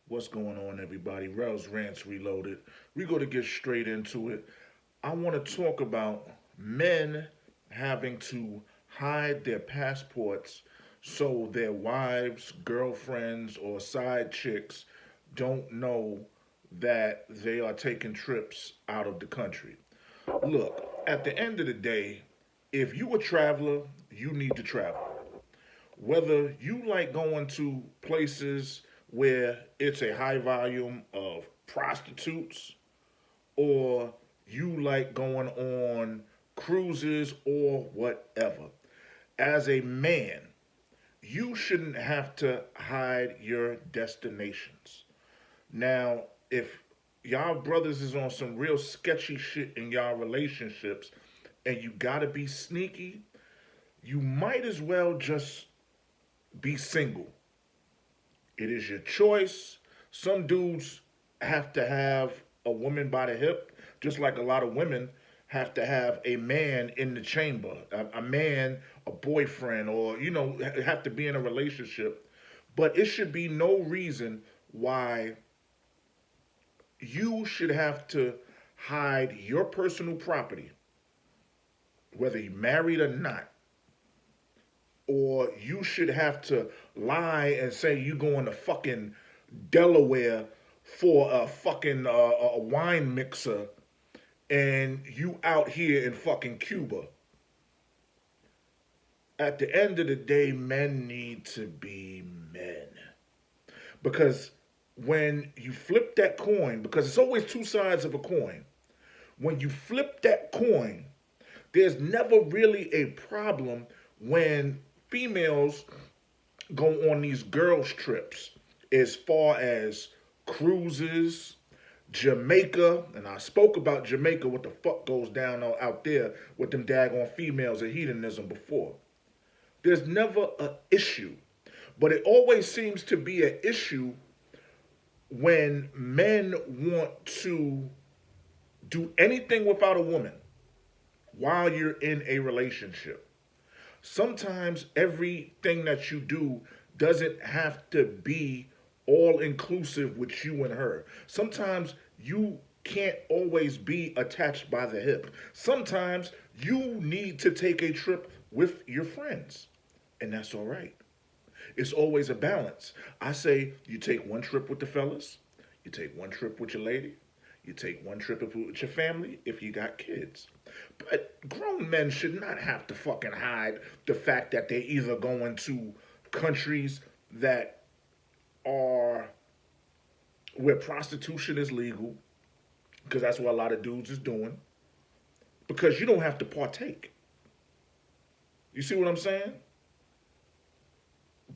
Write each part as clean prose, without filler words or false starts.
What's going on, everybody? Rel's Rants Reloaded. We're going to get straight into it. I want to talk about men having to hide their passports so their wives, girlfriends, or side chicks don't know that they are taking trips out of the country. Look, at the end of the day, if you a traveler, you need to travel. Whether you like going to places where it's a high volume of prostitutes or you like going on cruises or whatever. As a man, you shouldn't have to hide your destinations. Now, if y'all brothers is on some real sketchy shit in y'all relationships and you gotta be sneaky, you might as well just be single. It is your choice. Some dudes have to have a woman by the hip, just like a lot of women have to have a man in the chamber, a man, a boyfriend, or, have to be in a relationship. But it should be no reason why you should have to hide your personal property, whether you're married or not, or you should have to lie and say you going to fucking Delaware for a fucking a wine mixer and you out here in fucking Cuba. At the end of the day, men need to be men. Because when you flip that coin, because it's always two sides of a coin, when you flip that coin, there's never really a problem when females go on these girls' trips as far as cruises, Jamaica, and I spoke about Jamaica, what the fuck goes down out there with them daggone females and hedonism before. There's never an issue, but it always seems to be an issue when men want to do anything without a woman while you're in a relationship. Sometimes everything that you do doesn't have to be all inclusive with you and her. Sometimes you can't always be attached by the hip. Sometimes you need to take a trip with your friends, and that's all right. It's always a balance. I say you take one trip with the fellas, you take one trip with your lady, you take one trip with your family if you got kids. But grown men should not have to fucking hide the fact that they're either going to countries that are where prostitution is legal, because that's what a lot of dudes is doing, because you don't have to partake. You see what I'm saying?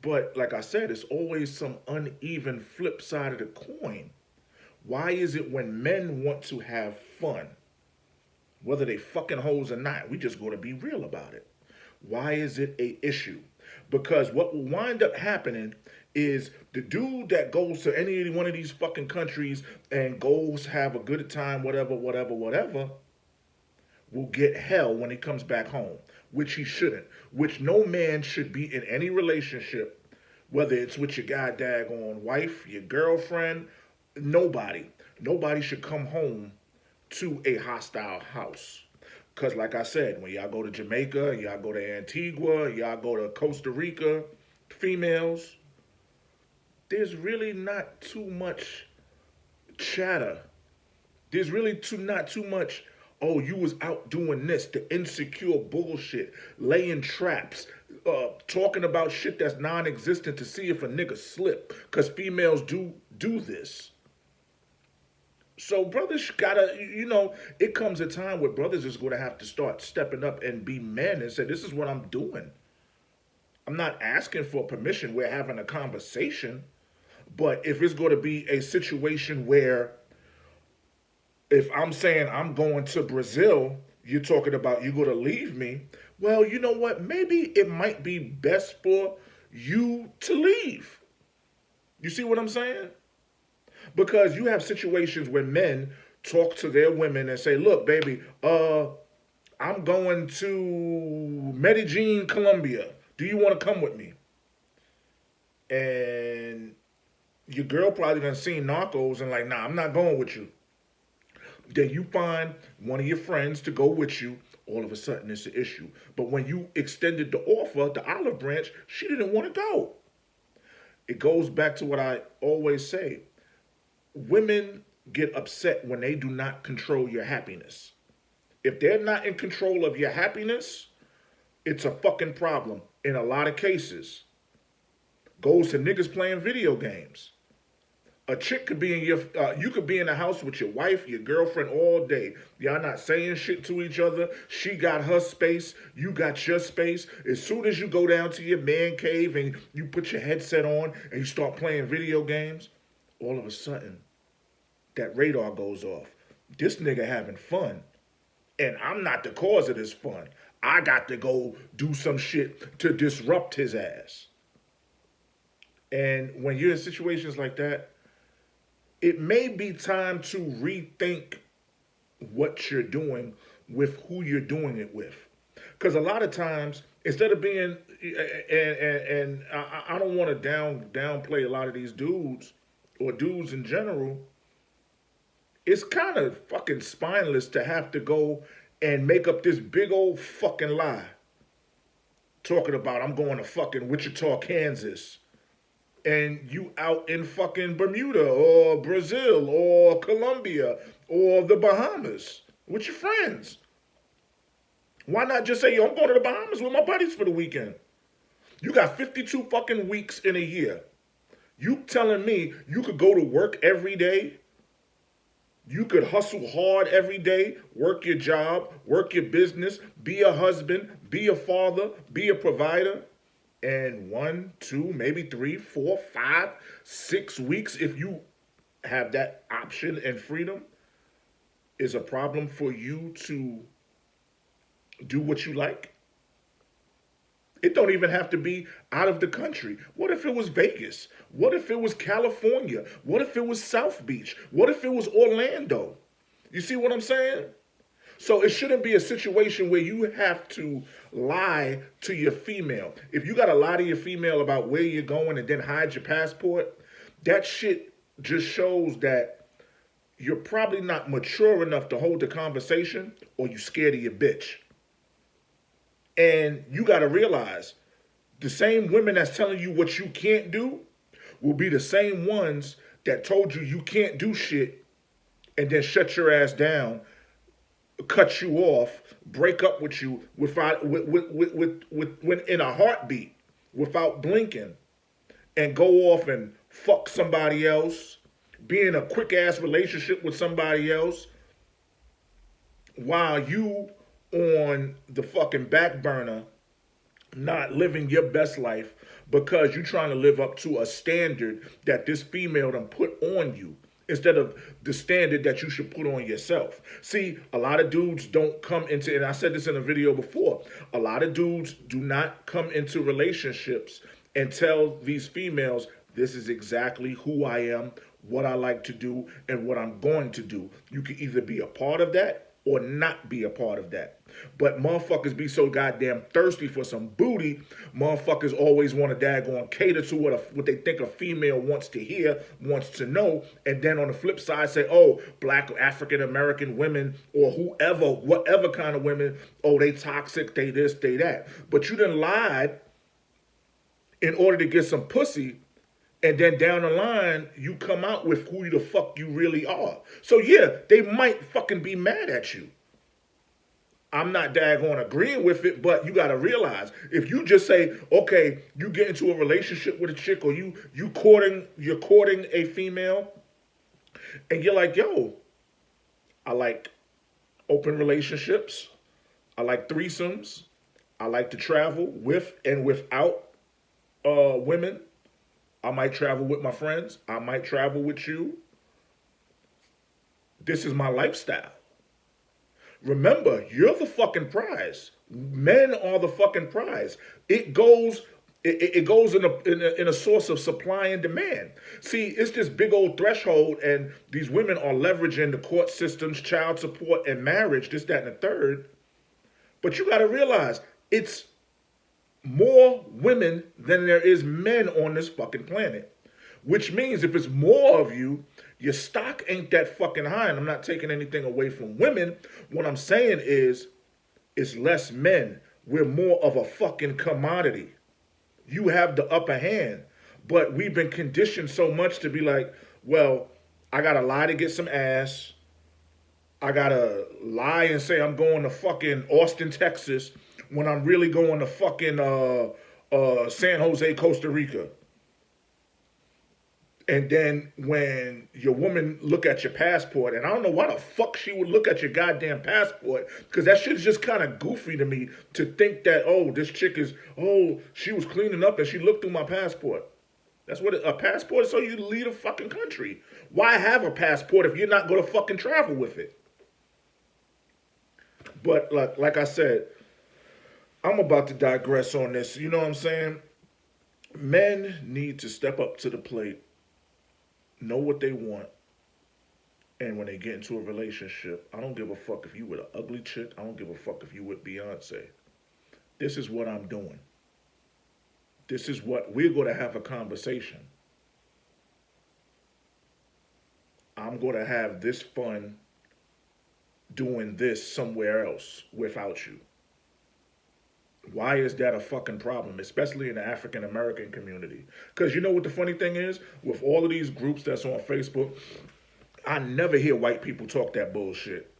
But like I said, it's always some uneven flip side of the coin. Why is it when men want to have fun, whether they fucking hoes or not, we just got to be real about it? Why is it a issue? Because what will wind up happening is the dude that goes to any one of these fucking countries and goes have a good time, whatever, whatever, whatever, will get hell when he comes back home, which he shouldn't, which no man should be in any relationship, whether it's with your goddamn wife, your girlfriend, nobody. Nobody should come home to a hostile house. Because, like I said, when y'all go to Jamaica, y'all go to Antigua, y'all go to Costa Rica, females, there's really not too much chatter. There's really not too much, oh, you was out doing this, the insecure bullshit, laying traps, talking about shit that's non-existent to see if a nigga slip. Because females do this. So brothers gotta, it comes a time where brothers is gonna have to start stepping up and be men and say, this is what I'm doing. I'm not asking for permission. We're having a conversation. But if it's going to be a situation where if I'm saying I'm going to Brazil, you're talking about you're going to leave me. Well, you know what? Maybe it might be best for you to leave. You see what I'm saying? Because you have situations where men talk to their women and say, "Look, baby, I'm going to Medellin, Colombia. Do you want to come with me?" And Your girl probably done seen Narcos and like, nah, I'm not going with you. Then you find one of your friends to go with you. All of a sudden, it's an issue. But when you extended the offer, the olive branch, she didn't want to go. It goes back to what I always say. Women get upset when they do not control your happiness. If they're not in control of your happiness, it's a fucking problem in a lot of cases. Goes to niggas playing video games. A chick could be in you could be in the house with your wife, your girlfriend all day. Y'all not saying shit to each other. She got her space, you got your space. As soon as you go down to your man cave and you put your headset on and you start playing video games, all of a sudden, that radar goes off. This nigga having fun. And I'm not the cause of this fun. I got to go do some shit to disrupt his ass. And when you're in situations like that, it may be time to rethink what you're doing with who you're doing it with. Because a lot of times, instead of being, and I don't want to downplay a lot of these dudes or dudes in general, it's kind of fucking spineless to have to go and make up this big old fucking lie. Talking about I'm going to fucking Wichita, Kansas. And you out in fucking Bermuda or Brazil or Colombia or the Bahamas with your friends. Why not just say, yo, I'm going to the Bahamas with my buddies for the weekend? You got 52 fucking weeks in a year. You telling me you could go to work every day? You could hustle hard every day, work your job, work your business, be a husband, be a father, be a provider. And 1, 2, maybe 3, 4, 5, 6 weeks, if you have that option and freedom, is a problem for you to do what you like. It don't even have to be out of the country. What if it was Vegas? What if it was California? What if it was South Beach? What if it was Orlando? You see what I'm saying? So it shouldn't be a situation where you have to lie to your female. If you got to lie to your female about where you're going and then hide your passport, that shit just shows that you're probably not mature enough to hold the conversation, or you scared of your bitch. And you got to realize the same women that's telling you what you can't do will be the same ones that told you you can't do shit and then shut your ass down, cut you off, break up with you without in a heartbeat, without blinking, and go off and fuck somebody else, be in a quick ass relationship with somebody else, while you on the fucking back burner, not living your best life because you're trying to live up to a standard that this female done put on you, instead of the standard that you should put on yourself. See, a lot of dudes don't come into, and I said this in a video before, a lot of dudes do not come into relationships and tell these females, this is exactly who I am, what I like to do, and what I'm going to do. You can either be a part of that or not be a part of that. But motherfuckers be so goddamn thirsty for some booty, motherfuckers always want to daggone cater to what they think a female wants to hear, wants to know, and then on the flip side say, oh, black African American women or whoever, whatever kind of women, oh, they toxic, they this, they that. But you done lied in order to get some pussy, and then down the line, you come out with who the fuck you really are. So yeah, they might fucking be mad at you. I'm not daggone agreeing with it, but you gotta realize, if you just say, okay, you get into a relationship with a chick, or you're courting a female, and you're like, yo, I like open relationships, I like threesomes, I like to travel with and without women. I might travel with my friends. I might travel with you. This is my lifestyle. Remember, you're the fucking prize. Men are the fucking prize. It goes in a source of supply and demand. See, it's this big old threshold, and these women are leveraging the court systems, child support, and marriage, this, that, and the third. But you got to realize, it's more women than there is men on this fucking planet. Which means if it's more of you, your stock ain't that fucking high. And I'm not taking anything away from women. What I'm saying is, it's less men. We're more of a fucking commodity. You have the upper hand. But we've been conditioned so much to be like, well, I gotta lie to get some ass. I gotta lie and say I'm going to fucking Austin, Texas, when I'm really going to fucking San Jose, Costa Rica. And then when your woman look at your passport, and I don't know why the fuck she would look at your goddamn passport, because that shit's just kind of goofy to me to think that, oh, this chick is, oh, she was cleaning up and she looked through my passport. That's what a passport is, so you leave a fucking country. Why have a passport if you're not going to fucking travel with it? But like I said, I'm about to digress on this. You know what I'm saying? Men need to step up to the plate, know what they want, and when they get into a relationship, I don't give a fuck if you with an ugly chick. I don't give a fuck if you with Beyonce. This is what I'm doing. This is what we're going to have a conversation. I'm going to have this fun doing this somewhere else without you. Why is that a fucking problem, especially in the African American community? Because you know what the funny thing is? With all of these groups that's on Facebook, I never hear white people talk that bullshit.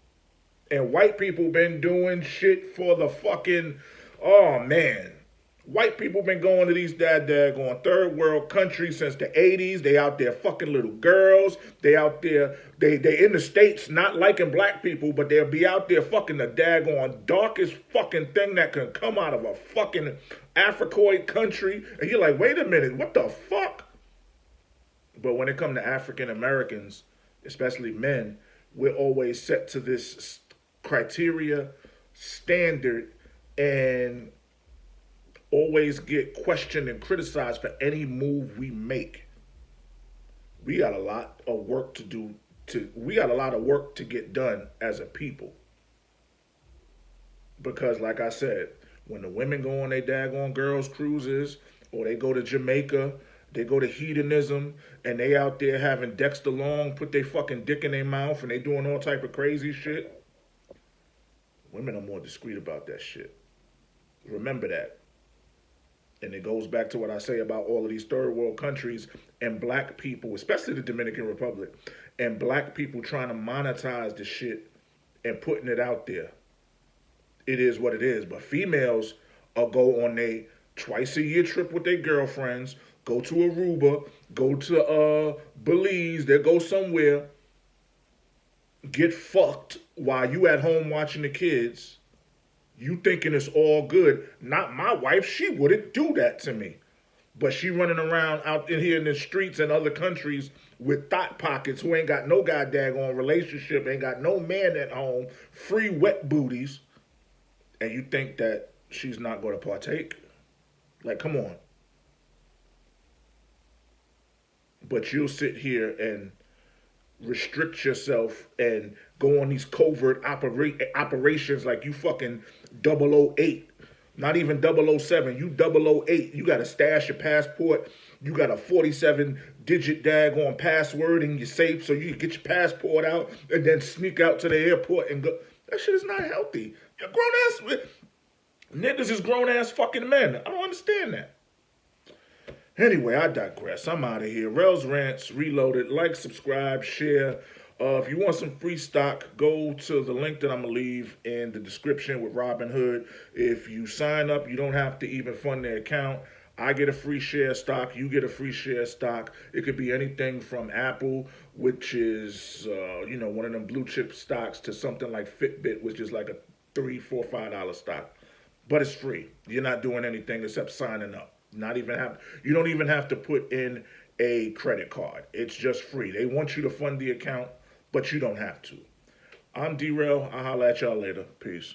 And white people been doing shit for the fucking, oh man. White people been going to these daggone third world countries since the 80s. They out there fucking little girls. They out there, they in the States not liking black people, but they'll be out there fucking the daggone darkest fucking thing that can come out of a fucking Africoid country. And you're like, wait a minute, what the fuck? But when it comes to African Americans, especially men, we're always set to this criteria, standard, and always get questioned and criticized for any move we make. We got a lot of work to do. We got a lot of work to get done as a people. Because like I said, when the women go on their daggone girls cruises, or they go to Jamaica, they go to hedonism, and they out there having Dexter Long put their fucking dick in their mouth, and they doing all type of crazy shit. Women are more discreet about that shit. Remember that. And it goes back to what I say about all of these third world countries and black people, especially the Dominican Republic, and black people trying to monetize the shit and putting it out there. It is what it is. But females will go on a twice a year trip with their girlfriends, go to Aruba, go to Belize, they'll go somewhere, get fucked while you at home watching the kids. You thinking it's all good. Not my wife. She wouldn't do that to me. But she running around out in here in the streets and other countries with thought pockets who ain't got no goddamn relationship, ain't got no man at home, free wet booties. And you think that she's not going to partake? Like, come on. But you'll sit here and restrict yourself and go on these covert operations like you fucking 008. Not even 007. You 008. You got to stash your passport. You got a 47-digit daggone password in your safe so you can get your passport out and then sneak out to the airport and go. That shit is not healthy. You're grown ass. Niggas is grown ass fucking men. I don't understand that. Anyway, I digress. I'm out of here. Rel's Rants Reloaded. Like, subscribe, share. If you want some free stock, go to the link that I'm going to leave in the description with Robinhood. If you sign up, you don't have to even fund the account. I get a free share stock. You get a free share stock. It could be anything from Apple, which is, one of them blue chip stocks, to something like Fitbit, which is like a $3, $4, $5 stock. But it's free. You're not doing anything except signing up. You don't even have to put in a credit card. It's just free. They want you to fund the account, but you don't have to. I'm D-Rail. I'll holler at y'all later. Peace.